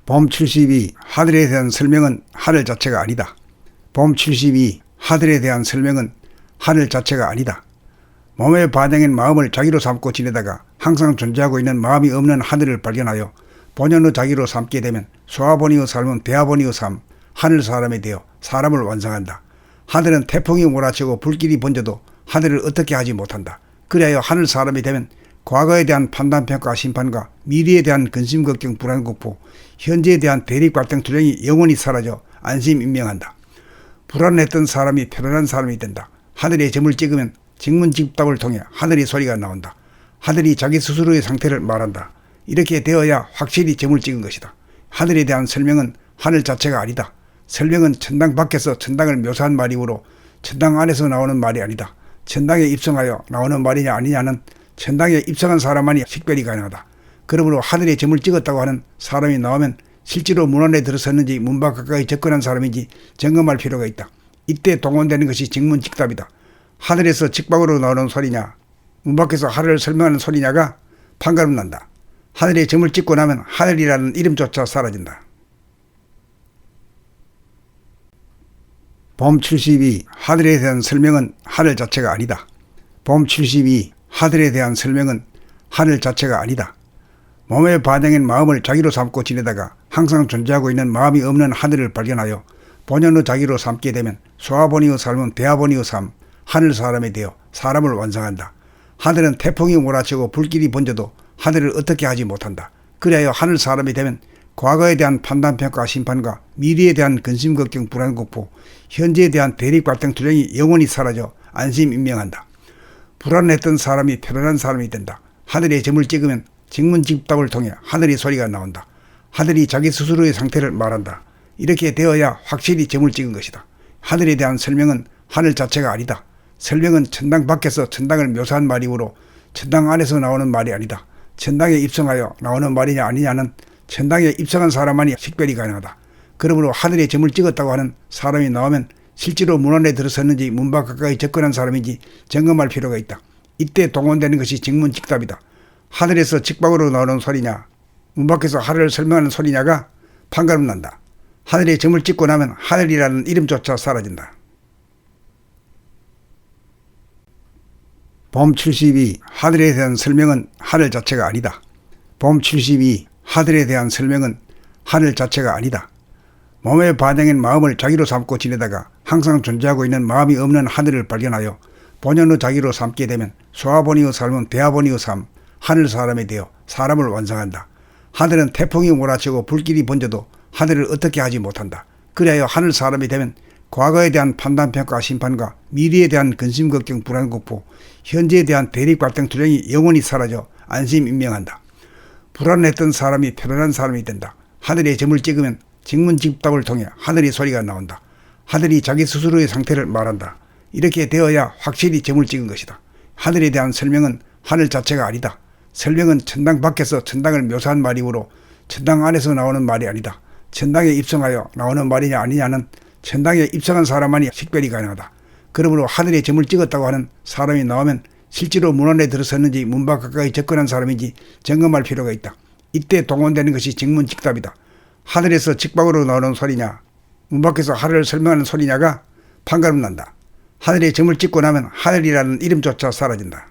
봄 72 하늘에 대한 설명은 하늘 자체가 아니다. 봄 72 하늘에 대한 설명은 하늘 자체가 아니다. 몸의 반응인 마음을 자기로 삼고 지내다가 항상 존재하고 있는 마음이 없는 하늘을 발견하여 본연의 자기로 삼게 되면 소아본이의 삶은 대아본이의 삶, 하늘 사람이 되어 사람을 완성한다. 하늘은 태풍이 몰아치고 불길이 번져도 하늘을 어떻게 하지 못한다. 그리하여 하늘 사람이 되면 과거에 대한 판단평가 심판과 미래에 대한 근심 걱정 불안 공포, 현재에 대한 대립 갈등 두려움이 영원히 사라져 안심인명한다. 불안했던 사람이 편안한 사람이 된다. 하늘에 점을 찍으면 직문직답을 통해 하늘의 소리가 나온다. 하늘이 자기 스스로의 상태를 말한다. 이렇게 되어야 확실히 점을 찍은 것이다. 하늘에 대한 설명은 하늘 자체가 아니다. 설명은 천당 밖에서 천당을 묘사한 말이므로 천당 안에서 나오는 말이 아니다. 천당에 입성하여 나오는 말이냐 아니냐는 천당에 입성한 사람만이 식별이 가능하다. 그러므로 하늘에 점을 찍었다고 하는 사람이 나오면 실제로 문 안에 들어섰는지 문 밖 가까이 접근한 사람인지 점검할 필요가 있다. 이때 동원되는 것이 직문직답이다. 하늘에서 직방으로 나오는 소리냐, 문 밖에서 하늘을 설명하는 소리냐가 판가름 난다. 하늘에 점을 찍고 나면 하늘이라는 이름조차 사라진다. 봄 72 하늘에 대한 설명은 하늘 자체가 아니다. 봄 72 하늘에 대한 설명은 하늘 자체가 아니다. 몸의 반응인 마음을 자기로 삼고 지내다가 항상 존재하고 있는 마음이 없는 하늘을 발견하여 본연의 자기로 삼게 되면 소아본이의 삶은 대아본이의 삶, 하늘 사람이 되어 사람을 완성한다. 하늘은 태풍이 몰아치고 불길이 번져도 하늘을 어떻게 하지 못한다. 그리하여 하늘 사람이 되면 과거에 대한 판단평가 심판과 미래에 대한 근심 걱정 불안 공포, 현재에 대한 대립 갈등 두려움이 영원히 사라져 안심인명한다. 불안했던 사람이 편안한 사람이 된다. 하늘에 점을 찍으면 직문직답을 통해 하늘의 소리가 나온다. 하늘이 자기 스스로의 상태를 말한다. 이렇게 되어야 확실히 점을 찍은 것이다. 하늘에 대한 설명은 하늘 자체가 아니다. 설명은 천당 밖에서 천당을 묘사한 말이므로 천당 안에서 나오는 말이 아니다. 천당에 입성하여 나오는 말이냐 아니냐는 천당에 입성한 사람만이 식별이 가능하다. 그러므로 하늘에 점을 찍었다고 하는 사람이 나오면 실제로 문 안에 들어섰는지 문 밖 가까이 접근한 사람인지 점검할 필요가 있다. 이때 동원되는 것이 직문직답이다. 하늘에서 직방으로 나오는 소리냐, 문 밖에서 하늘을 설명하는 소리냐가 판가름 난다. 하늘에 점을 찍고 나면 하늘이라는 이름조차 사라진다. 봄 72 하늘에 대한 설명은 하늘 자체가 아니다. 봄 72 하늘에 대한 설명은 하늘 자체가 아니다. 몸의 반응인 마음을 자기로 삼고 지내다가 항상 존재하고 있는 마음이 없는 하늘을 발견하여 본연의 자기로 삼게 되면 소아본이의 삶은 대아본이의 삶, 하늘 사람이 되어 사람을 완성한다. 하늘은 태풍이 몰아치고 불길이 번져도 하늘을 어떻게 하지 못한다. 그리하여 하늘 사람이 되면 과거에 대한 판단평가 심판과 미래에 대한 근심 걱정 불안 공포, 현재에 대한 대립 갈등 두려움이 영원히 사라져 안심인명한다. 불안했던 사람이 편안한 사람이 된다. 하늘에 점을 찍으면 직문직답을 통해 하늘의 소리가 나온다. 하늘이 자기 스스로의 상태를 말한다. 이렇게 되어야 확실히 점을 찍은 것이다. 하늘에 대한 설명은 하늘 자체가 아니다. 설명은 천당 밖에서 천당을 묘사한 말이므로 천당 안에서 나오는 말이 아니다. 천당에 입성하여 나오는 말이냐 아니냐는 천당에 입성한 사람만이 식별이 가능하다. 그러므로 하늘에 점을 찍었다고 하는 사람이 나오면 실제로 문 안에 들어섰는지 문 밖 가까이 접근한 사람인지 점검할 필요가 있다. 이때 동원되는 것이 직문직답이다. 하늘에서 직방으로 나오는 소리냐, 문 밖에서 하늘을 설명하는 소리냐가 판가름 난다. 하늘에 점을 찍고 나면 하늘이라는 이름조차 사라진다.